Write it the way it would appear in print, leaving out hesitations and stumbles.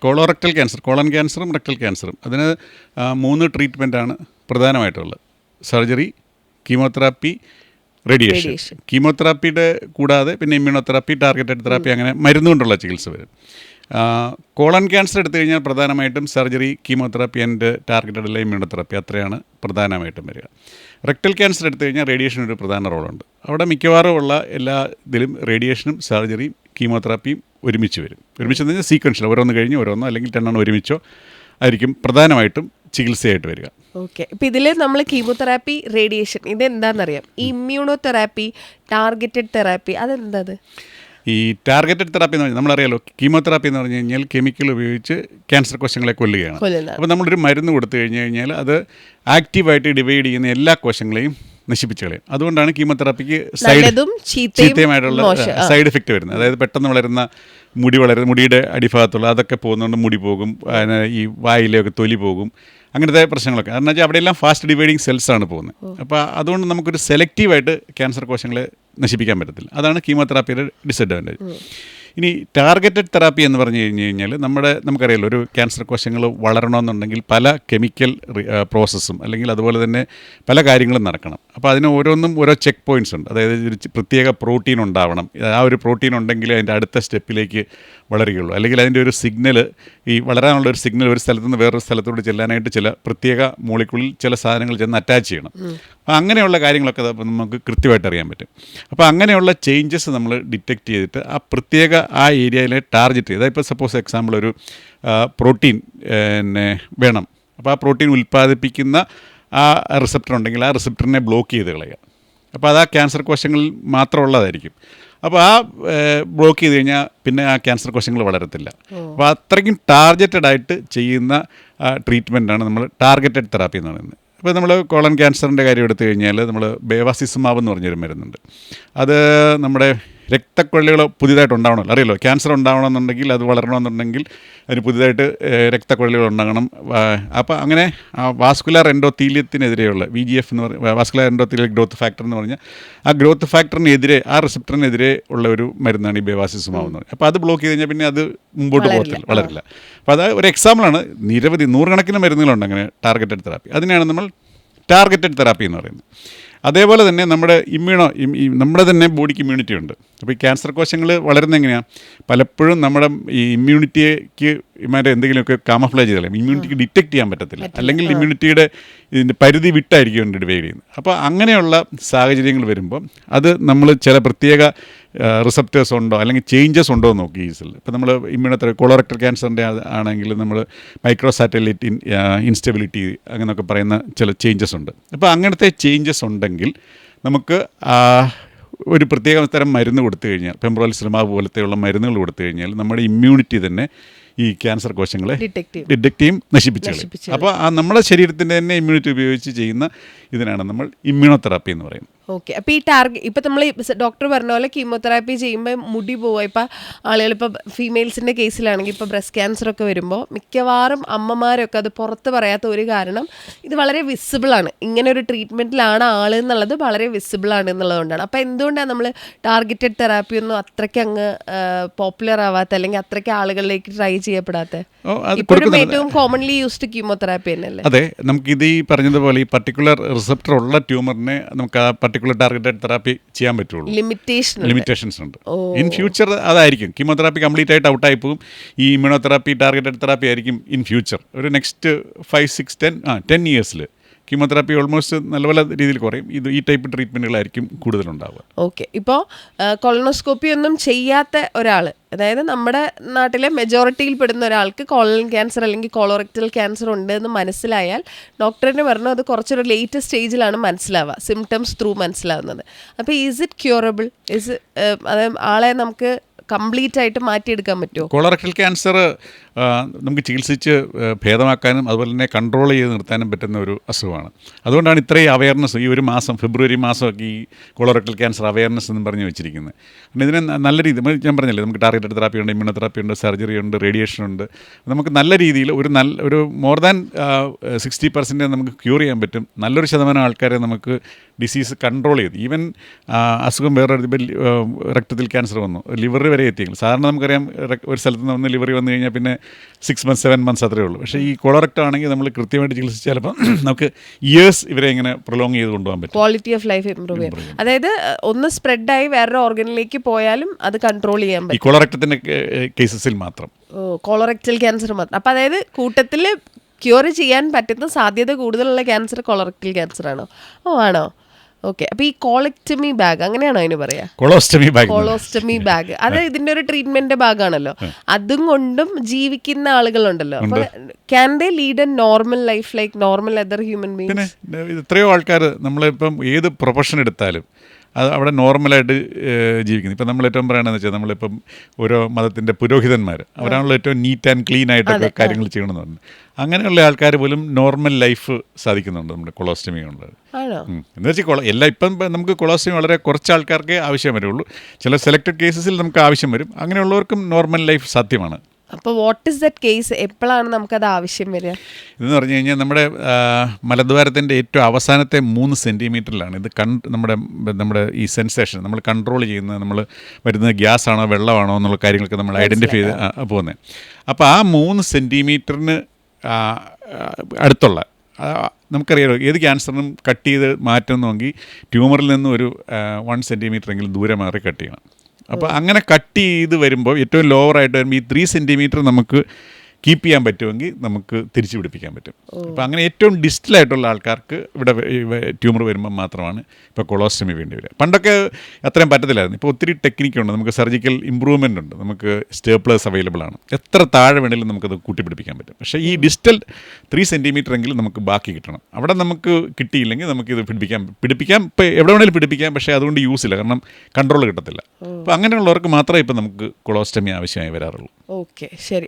Colorectal cancer, colon ക്യാൻസറും rectal ക്യാൻസറും, അതിന് 3 ട്രീറ്റ്മെൻറ്റാണ് പ്രധാനമായിട്ടുള്ളത്. Surgery, chemotherapy, radiation. കീമോതെറാപ്പിയുടെ കൂടാതെ പിന്നെ ഇമ്മ്യൂണോതെറാപ്പി, ടാർഗറ്റഡ് തെറാപ്പി, അങ്ങനെ മരുന്നുകൊണ്ടുള്ള ചികിത്സ വരും. കോളൻ ക്യാൻസർ എടുത്തു കഴിഞ്ഞാൽ പ്രധാനമായിട്ടും സർജറി, കീമോതെറാപ്പി ആൻഡ് ടാർഗറ്റഡ് അല്ല ഇമ്മ്യൂണോതെറാപ്പി, അത്രയാണ് പ്രധാനമായിട്ടും വരിക. റെക്ടൽ ക്യാൻസർ എടുത്തു കഴിഞ്ഞാൽ റേഡിയേഷൻ ഒരു പ്രധാന റോളുണ്ട്. അവിടെ മിക്കവാറും ഉള്ള എല്ലാ ഇതിലും റേഡിയേഷനും സർജറിയും കീമോതെറാപ്പിയും ഒരുമിച്ച് വരും. ഒരുമിച്ച് എന്ന് പറഞ്ഞാൽ സീക്വൻഷ്യൽ, ഓരോന്ന് കഴിഞ്ഞ് ഓരോന്നോ അല്ലെങ്കിൽ 10 ഒരുമിച്ചോ ആയിരിക്കും പ്രധാനമായിട്ടും ചികിത്സയായിട്ട് വരിക. ഓക്കെ, ഇപ്പം ഇതിൽ നമ്മൾ കീമോതെറാപ്പി, റേഡിയേഷൻ, ഇതെന്താണെന്നറിയാം. ഇമ്മ്യൂണോതെറാപ്പി, ടാർഗറ്റഡ് തെറാപ്പി, അതെന്താ? ഈ ടാർഗറ്റഡ് തെറാപ്പി എന്ന് പറഞ്ഞാൽ നമ്മളറിയാലോ, കീമോതെറാപ്പി എന്ന് പറഞ്ഞു കഴിഞ്ഞാൽ കെമിക്കൽ ഉപയോഗിച്ച് ക്യാൻസർ കോശങ്ങളെ കൊല്ലുകയാണ്. അപ്പോൾ നമ്മളൊരു മരുന്ന് കൊടുത്തു കഴിഞ്ഞ് കഴിഞ്ഞാൽ അത് ആക്റ്റീവായിട്ട് ഡിവൈഡ് ചെയ്യുന്ന എല്ലാ കോശങ്ങളെയും നശിപ്പിച്ച് കളയും. അതുകൊണ്ടാണ് കീമോതെറാപ്പിക്ക് ചീത്തയുമായിട്ടുള്ള സൈഡ് എഫക്റ്റ് വരുന്നത്. അതായത് പെട്ടെന്ന് വളരുന്ന മുടിയുടെ അടിഭാഗത്തുള്ള അതൊക്കെ പോകുന്നതുകൊണ്ട് മുടി പോകും, ഈ വായിലൊക്കെ തൊലി പോകും, അങ്ങനത്തെ പ്രശ്നങ്ങളൊക്കെ. കാരണം വെച്ചാൽ അവിടെയെല്ലാം ഫാസ്റ്റ് ഡിവൈഡിങ് സെൽസാണ് പോകുന്നത്. അപ്പോൾ അതുകൊണ്ട് നമുക്കൊരു സെലക്റ്റീവായിട്ട് ക്യാൻസർ കോശങ്ങളെ നശിപ്പിക്കാൻ പറ്റത്തില്ല. അതാണ് കീമോതെറാപ്പിയുടെ ഡിസഡ്വാൻറ്റേജ്. ഇനി ടാർഗറ്റഡ് തെറാപ്പി എന്ന് പറഞ്ഞു കഴിഞ്ഞ് കഴിഞ്ഞാൽ നമുക്കറിയാലോ, ഒരു ക്യാൻസർ കോശങ്ങൾ വളരണമെന്നുണ്ടെങ്കിൽ പല കെമിക്കൽ പ്രോസസ്സും അല്ലെങ്കിൽ അതുപോലെ തന്നെ പല കാര്യങ്ങളും നടക്കണം. അപ്പോൾ അതിന് ഓരോന്നും ഓരോ ചെക്ക് പോയിൻറ്റ്സ് ഉണ്ട്. അതായത് ഒരു പ്രത്യേക പ്രോട്ടീൻ ഉണ്ടാവണം. ആ ഒരു പ്രോട്ടീൻ ഉണ്ടെങ്കിൽ അതിൻ്റെ അടുത്ത സ്റ്റെപ്പിലേക്ക് വളരുകയുള്ളൂ. അല്ലെങ്കിൽ അതിൻ്റെ ഒരു സിഗ്നൽ, ഈ വളരാനുള്ള ഒരു സിഗ്നൽ ഒരു സ്ഥലത്ത് നിന്ന് വേറൊരു സ്ഥലത്തോട്ട് ചെല്ലാനായിട്ട് ചില പ്രത്യേക മോളിക്കുളിൽ ചില സാധനങ്ങൾ ചെന്ന് അറ്റാച്ച് ചെയ്യണം. അപ്പോൾ അങ്ങനെയുള്ള കാര്യങ്ങളൊക്കെ നമുക്ക് കൃത്യമായിട്ട് അറിയാൻ പറ്റും. അപ്പോൾ അങ്ങനെയുള്ള ചേഞ്ചസ് നമ്മൾ ഡിറ്റക്റ്റ് ചെയ്തിട്ട് ആ പ്രത്യേക ആ ഏരിയയിലെ ടാർഗറ്റ് ചെയ്ത്, ഇപ്പോൾ സപ്പോസ് എക്സാമ്പിൾ ഒരു പ്രോട്ടീൻ വേണം. അപ്പോൾ ആ പ്രോട്ടീൻ ഉൽപ്പാദിപ്പിക്കുന്ന ആ റിസപ്റ്റർ ഉണ്ടെങ്കിൽ ആ റിസപ്റ്ററിനെ ബ്ലോക്ക് ചെയ്ത് കളയുക. അപ്പോൾ അത് ആ ക്യാൻസർ കോശങ്ങളിൽ മാത്രമുള്ളതായിരിക്കും. അപ്പോൾ ആ ബ്ലോക്ക് ചെയ്ത് കഴിഞ്ഞാൽ പിന്നെ ആ ക്യാൻസർ കോശങ്ങൾ വളരത്തില്ല. അപ്പോൾ അത്രയ്ക്കും ടാർഗറ്റഡ് ആയിട്ട് ചെയ്യുന്ന ട്രീറ്റ്മെൻറ്റാണ് നമ്മൾ ടാർഗറ്റഡ് തെറാപ്പി എന്ന് പറയുന്നത്. ഇപ്പോൾ നമ്മൾ കോളൻ ക്യാൻസറിൻ്റെ കാര്യം എടുത്തു കഴിഞ്ഞാൽ നമ്മൾ ബേവാസിസുമാബ് എന്ന് പറഞ്ഞൊരു മരുന്നുണ്ട്. അത് നമ്മുടെ രക്തക്കൊള്ളികൾ പുതിയതായിട്ട് ഉണ്ടാവണമല്ലോ, അറിയാലോ, ക്യാൻസർ ഉണ്ടാവണമെന്നുണ്ടെങ്കിൽ അത് വളരണമെന്നുണ്ടെങ്കിൽ അതിന് പുതിയതായിട്ട് രക്തക്കൊള്ളികൾ ഉണ്ടാകണം. അപ്പോൾ അങ്ങനെ വാസ്കുലാർ എൻഡോത്തീലിയത്തിനെതിരെയുള്ള VEGF എന്ന് പറഞ്ഞ വാസ്കുലാർ എൻഡോത്തീലിയൽ ഗ്രോത്ത് ഫാക്ടർ എന്ന് പറഞ്ഞാൽ ആ ഗ്രോത്ത് ഫാക്ടറിനെതിരെ, ആ റിസപ്റ്ററിനെതിരെ ഉള്ള ഒരു മരുന്നാണ് ഈ ബേവാസിസുമാബ് എന്ന് പറയുന്നത്. അപ്പോൾ അത് ബ്ലോക്ക് ചെയ്ത് കഴിഞ്ഞാൽ പിന്നെ അത് മുമ്പോട്ട് വളരില്ല. അപ്പോൾ അത് ഒരു എക്സാമ്പിളാണ്. നിരവധി നൂറുകണക്കിന് മരുന്നുകളുണ്ട് അങ്ങനെ ടാർഗറ്റഡ് തെറാപ്പി. അതിനെയാണ് നമ്മൾ ടാർഗറ്റഡ് തെറാപ്പി എന്ന് പറയുന്നത്. അതേപോലെ തന്നെ നമ്മുടെ തന്നെ ബോഡിക്ക് ഇമ്മ്യൂണിറ്റി ഉണ്ട്. അപ്പോൾ ഈ ക്യാൻസർ കോശങ്ങൾ വളരുന്നത് എങ്ങനെയാണ്? പലപ്പോഴും നമ്മുടെ ഈ ഇമ്മ്യൂണിറ്റിക്ക് ഇമാരെ എന്തെങ്കിലുമൊക്കെ കാമഫ്ലേജ് ചെയ്താലും ഇമ്മ്യൂണിറ്റിക്ക് ഡിറ്റക്ട് ചെയ്യാൻ പറ്റത്തില്ല, അല്ലെങ്കിൽ ഇമ്മ്യൂണിറ്റിയുടെ ഇതിൻ്റെ പരിധി വിട്ടായിരിക്കും ഡിവൈഡ് ചെയ്യുന്നത്. അപ്പോൾ അങ്ങനെയുള്ള സാഹചര്യങ്ങൾ വരുമ്പോൾ അത് നമ്മൾ ചില പ്രത്യേക റിസപ്റ്റേഴ്സ് ഉണ്ടോ അല്ലെങ്കിൽ ചേഞ്ചസ് ഉണ്ടോ എന്ന് നോക്കി. ഈസിൽ ഇപ്പോൾ നമ്മൾ ഇമ്മ്യൂണോതെറാപ്പി, കൊളോറക്ടൽ ക്യാൻസറിൻ്റെ ആണെങ്കിൽ നമ്മൾ മൈക്രോ സാറ്റലൈറ്റ് ഇൻസ്റ്റെബിലിറ്റി അങ്ങനെയൊക്കെ പറയുന്ന ചില ചേഞ്ചസ് ഉണ്ട്. അപ്പോൾ അങ്ങനത്തെ ചേഞ്ചസ് ഉണ്ടെങ്കിൽ നമുക്ക് ഒരു പ്രത്യേക തരം മരുന്ന് കൊടുത്തു കഴിഞ്ഞാൽ, പെംബ്രോലിസിമാബ് പോലത്തെയുള്ള മരുന്നുകൾ കൊടുത്തു കഴിഞ്ഞാൽ നമ്മുടെ ഇമ്മ്യൂണിറ്റി തന്നെ ഈ ക്യാൻസർ കോശങ്ങളെ ഡിറ്റക്ട് ചെയ്യും, നശിപ്പിച്ചു കളയും. അപ്പോൾ നമ്മുടെ ശരീരത്തിൻ്റെ തന്നെ ഇമ്മ്യൂണിറ്റി ഉപയോഗിച്ച് ചെയ്യുന്ന ഇതിനാണ് നമ്മൾ ഇമ്മ്യൂണോതെറാപ്പി എന്ന് പറയുന്നത്. ഓക്കെ, അപ്പോൾ ഈ ഇപ്പം നമ്മൾ ഡോക്ടർ പറഞ്ഞ പോലെ കീമോതെറാപ്പി ചെയ്യുമ്പോൾ മുടി പോവുക. ഇപ്പം ആളുകൾ, ഇപ്പോൾ ഫീമെയിൽസിൻ്റെ കേസിലാണെങ്കിൽ ഇപ്പോൾ ബ്രസ്റ്റ് ക്യാൻസർ ഒക്കെ വരുമ്പോൾ മിക്കവാറും അമ്മമാരൊക്കെ അത് പുറത്ത് പറയാത്ത ഒരു കാരണം ഇത് വളരെ വിസിബിളാണ്. ഇങ്ങനെ ഒരു ട്രീറ്റ്മെൻറ്റിലാണ് ആൾ എന്നുള്ളത് വളരെ വിസിബിളാണ് എന്നുള്ളതുകൊണ്ടാണ്. അപ്പോൾ എന്തുകൊണ്ടാണ് നമ്മൾ ടാർഗറ്റഡ് തെറാപ്പി ഒന്നും അത്രയ്ക്ക് അങ്ങ് പോപ്പുലർ ആവാത്ത, അല്ലെങ്കിൽ അത്രയ്ക്ക് ആളുകളിലേക്ക് ട്രൈ ചെയ്യപ്പെടാത്ത? ഇപ്പോഴും ഏറ്റവും കോമൺലി യൂസ്ഡ് കീമോതെറാപ്പി തന്നെയല്ലേ? അതെ, നമുക്കിത് ഈ പറഞ്ഞതുപോലെ ഈ പർട്ടിക്കുലർ റിസപ്റ്റർ ഉള്ള ട്യൂമറിനെ നമുക്ക് ആ പർട്ടിക്കുലർ ടാർഗറ്റഡ് തെറാപ്പി ചെയ്യാൻ പറ്റുള്ളൂ. ലിമിറ്റേഷൻസ് ഉണ്ട്. ഇൻ ഫ്യൂച്ചർ അതായിരിക്കും കീമോതെറാപ്പി കംപ്ലീറ്റ് ആയിട്ട് ഔട്ടായി പോകും. ഈ ഇമ്മ്യൂണോതെറാപ്പി, ടാർഗറ്റഡ് തെറാപ്പി ആയിരിക്കും ഇൻ ഫ്യൂച്ചർ. ഒരു നെക്സ്റ്റ് 5, 6, 10 ഇയേഴ്സിൽ കീമോതെറാപ്പി ഓൾമോസ്റ്റ് നല്ല രീതിയിൽ കുറയും. ഈ ടൈപ്പ് ട്രീറ്റ്മെൻറ്റുകളായിരിക്കും കൂടുതലുണ്ടാവുക. ഓക്കെ, ഇപ്പോൾ കൊളോണോസ്കോപ്പി ഒന്നും ചെയ്യാത്ത ഒരാൾ, അതായത് നമ്മുടെ നാട്ടിലെ മെജോറിറ്റിയിൽ പെടുന്ന ഒരാൾക്ക് കോളൻ ക്യാൻസർ അല്ലെങ്കിൽ കോളോറക്ടൽ ക്യാൻസർ ഉണ്ട് എന്ന് മനസ്സിലായാൽ ഡോക്ടറിന് പറഞ്ഞു അത് കുറച്ചൊരു ലേറ്റ് സ്റ്റേജിലാണ് മനസ്സിലാവുക, സിംറ്റംസ് ത്രൂ മനസ്സിലാവുന്നത്. അപ്പോൾ ഈസ് ഇറ്റ് ക്യൂറബിൾ? അതായത് ആളെ നമുക്ക് കംപ്ലീറ്റ് ആയിട്ട് മാറ്റിയെടുക്കാൻ പറ്റുമോ? കോളറക്ടൽ ക്യാൻസർ നമുക്ക് ചികിത്സിച്ച് ഭേദമാക്കാനും അതുപോലെ തന്നെ കൺട്രോൾ ചെയ്ത് നിർത്താനും പറ്റുന്ന ഒരു അസുഖമാണ്. അതുകൊണ്ടാണ് ഇത്രയും അവയർനെസ് ഈ ഒരു മാസം, ഫെബ്രുവരി മാസമൊക്കെ ഈ കോളറക്ടൽ ക്യാൻസർ അവയർനെസ് എന്ന് പറഞ്ഞ് വെച്ചിരിക്കുന്നത്. ഇതിനെ നല്ല രീതിയിൽ ഞാൻ പറഞ്ഞില്ലേ, നമുക്ക് ടാർഗറ്റഡ് തെറാപ്പി ഉണ്ട്, ഇമ്മ്യൂണോതെറാപ്പി ഉണ്ട്, സർജറി ഉണ്ട്, റേഡിയേഷൻ ഉണ്ട്. നമുക്ക് നല്ല രീതിയിൽ ഒരു മോർ ദാൻ 60% നമുക്ക് ക്യൂർ ചെയ്യാൻ പറ്റും. നല്ലൊരു ശതമാനം ആൾക്കാരെ നമുക്ക് ഡിസീസ് കൺട്രോൾ ചെയ്ത്, ഈവൻ അസുഖം വേറെ രക്തത്തിൽ ക്യാൻസർ വന്നു, ലിവർ വരെ എത്തിയെങ്കിൽ, സാധാരണ നമുക്കറിയാം ഒരു സ്ഥലത്ത് നിന്ന് വന്ന് ലിവറിൽ വന്നു കഴിഞ്ഞാൽ പിന്നെ 6 months 7 months അത്രേ ഉള്ളൂ. പക്ഷേ ഈ കൊളറക്റ്റ് ആണെങ്കിൽ നമ്മൾ കൃത്യമായിട്ട് ചികിത്സിച്ചാൽ ചിലപ്പോൾ നമുക്ക് ഇയേഴ്സ് ഇവരെ ഇങ്ങനെ പ്രൊലോങ് ചെയ്ത് കൊണ്ടുപോകാൻ പറ്റും. ക്വാളിറ്റി ഓഫ് ലൈഫ് ഇമ്പ്രൂവ് ചെയ്യും. അതായത് ഒന്ന് സ്പ്രെഡായി വേറൊരു ഓർഗനിലേക്ക് പോയാലും അത് കൺട്രോൾ ചെയ്യാൻ പറ്റും. ഈ കൊളറക്റ്റത്തിൻ്റെ കേസസിൽ മാത്രം. കൊളറക്റ്റൽ ക്യാൻസർ മാത്രം. അപ്പം അതായത് കൂട്ടത്തിൽ ക്യൂർ ചെയ്യാൻ പറ്റുന്ന സാധ്യത കൂടുതലുള്ള ക്യാൻസർ കൊളറക്റ്റൽ ക്യാൻസർ ആണോ? ആണോ? ഓക്കെ. അപ്പോൾ ഈ കോളക്ടമി ബാഗ് അങ്ങനെയാണോ അതിന് പറയാ? കൊളോസ്റ്റമി ബാഗ് അത് ഇതിന്റെ ഒരു ട്രീറ്റ്മെന്റിന്റെ ഭാഗമാണല്ലോ. അതും കൊണ്ടും ജീവിക്കുന്ന ആളുകളുണ്ടല്ലോ. അപ്പോൾ can they lead A normal life like normal other human beings? പിന്നെ എത്രയോ ആൾക്കാർ നമ്മളിപ്പം ഏത് പ്രൊഫഷൻ എടുത്താലും അത് അവിടെ നോർമലായിട്ട് ജീവിക്കുന്നു. ഇപ്പം നമ്മൾ ഏറ്റവും പറയണമെന്ന് വെച്ചാൽ നമ്മളിപ്പം ഓരോ മതത്തിൻ്റെ പുരോഹിതന്മാർ അവരാണല്ലോ ഏറ്റവും നീറ്റ് ആൻഡ് ക്ലീൻ ആയിട്ടൊക്കെ കാര്യങ്ങൾ ചെയ്യണമെന്ന് പറഞ്ഞു. അങ്ങനെയുള്ള ആൾക്കാർ പോലും നോർമൽ ലൈഫ് സാധിക്കുന്നുണ്ട് നമ്മുടെ കൊളോസ്റ്റമി കൊണ്ട്. എന്ന് വെച്ചാൽ എല്ലാം ഇപ്പം നമുക്ക് കൊളോസ്റ്റമി വളരെ കുറച്ച് ആൾക്കാർക്കേ ആവശ്യം വരുള്ളൂ. ചില സെലക്റ്റഡ് കേസസിൽ നമുക്ക് ആവശ്യം വരും. അങ്ങനെയുള്ളവർക്കും നോർമൽ ലൈഫ് സാധ്യമാണ്. അപ്പോൾ വാട്ട് ഈസ് ദറ്റ് കേസ്? എപ്പോഴാണ് നമുക്കത് ആവശ്യം വരിക? ഇതെന്ന് പറഞ്ഞു കഴിഞ്ഞാൽ നമ്മുടെ മലദ്വാരത്തിൻ്റെ ഏറ്റവും അവസാനത്തെ 3 സെൻറ്റിമീറ്ററിലാണ് ഇത് നമ്മുടെ ഈ സെൻസേഷൻ നമ്മൾ കൺട്രോൾ ചെയ്യുന്നത്. നമ്മൾ വരുന്നത് ഗ്യാസ് ആണോ വെള്ളമാണോ എന്നുള്ള കാര്യങ്ങളൊക്കെ നമ്മൾ ഐഡൻറ്റിഫൈ ചെയ്ത് പോകുന്നത്. അപ്പോൾ ആ 3 സെൻറ്റിമീറ്ററിന് അടുത്തുള്ള നമുക്കറിയാമല്ലോ ഏത് ക്യാൻസറിനും കട്ട് ചെയ്ത് മാറ്റുന്നെങ്കിൽ ട്യൂമറിൽ നിന്നും ഒരു 1 സെൻറ്റിമീറ്ററെങ്കിലും ദൂരെ മാറി കട്ട് ചെയ്യണം. അപ്പോൾ അങ്ങനെ കട്ട് ചെയ്ത് വരുമ്പോൾ ഏറ്റവും ലോവറായിട്ട് വരുമ്പോൾ ഈ 3 സെൻറ്റിമീറ്റർ നമുക്ക് കീപ്പ് ചെയ്യാൻ പറ്റുമെങ്കിൽ നമുക്ക് തിരിച്ചു പിടിപ്പിക്കാൻ പറ്റും. അപ്പോൾ അങ്ങനെ ഏറ്റവും ഡിസ്റ്റലായിട്ടുള്ള ആൾക്കാർക്ക് ഇവിടെ ട്യൂമർ വരുമ്പോൾ മാത്രമാണ് ഇപ്പോൾ കൊളോസ്റ്റമി വേണ്ടി വരിക. പണ്ടൊക്കെ അത്രയും പറ്റത്തില്ലായിരുന്നു. ഇപ്പോൾ ഒത്തിരി ടെക്നിക്കുണ്ട്. നമുക്ക് സർജിക്കൽ ഇമ്പ്രൂവ്മെൻ്റ് ഉണ്ട്. നമുക്ക് സ്റ്റേപ്ലേഴ്സ് അവൈലബിൾ ആണ്. എത്ര താഴെ വേണമെങ്കിലും നമുക്കത് കൂട്ടിപ്പിടിപ്പിക്കാൻ പറ്റും. പക്ഷേ ഈ ഡിസ്റ്റൽ 3 സെൻറ്റിമീറ്റർ എങ്കിലും നമുക്ക് ബാക്കി കിട്ടണം. അവിടെ നമുക്ക് കിട്ടിയില്ലെങ്കിൽ നമുക്കിത് പിടിപ്പിക്കാം ഇപ്പോൾ എവിടെ വേണമെങ്കിലും പിടിപ്പിക്കാം. പക്ഷേ അതുകൊണ്ട് യൂസ് ഇല്ല, കാരണം കൺട്രോൾ കിട്ടത്തില്ല. അപ്പോൾ അങ്ങനെയുള്ളവർക്ക് മാത്രമേ ഇപ്പോൾ നമുക്ക് കൊളോസ്റ്റമി ആവശ്യമായി വരാറുള്ളൂ. ഓക്കെ, ശരി.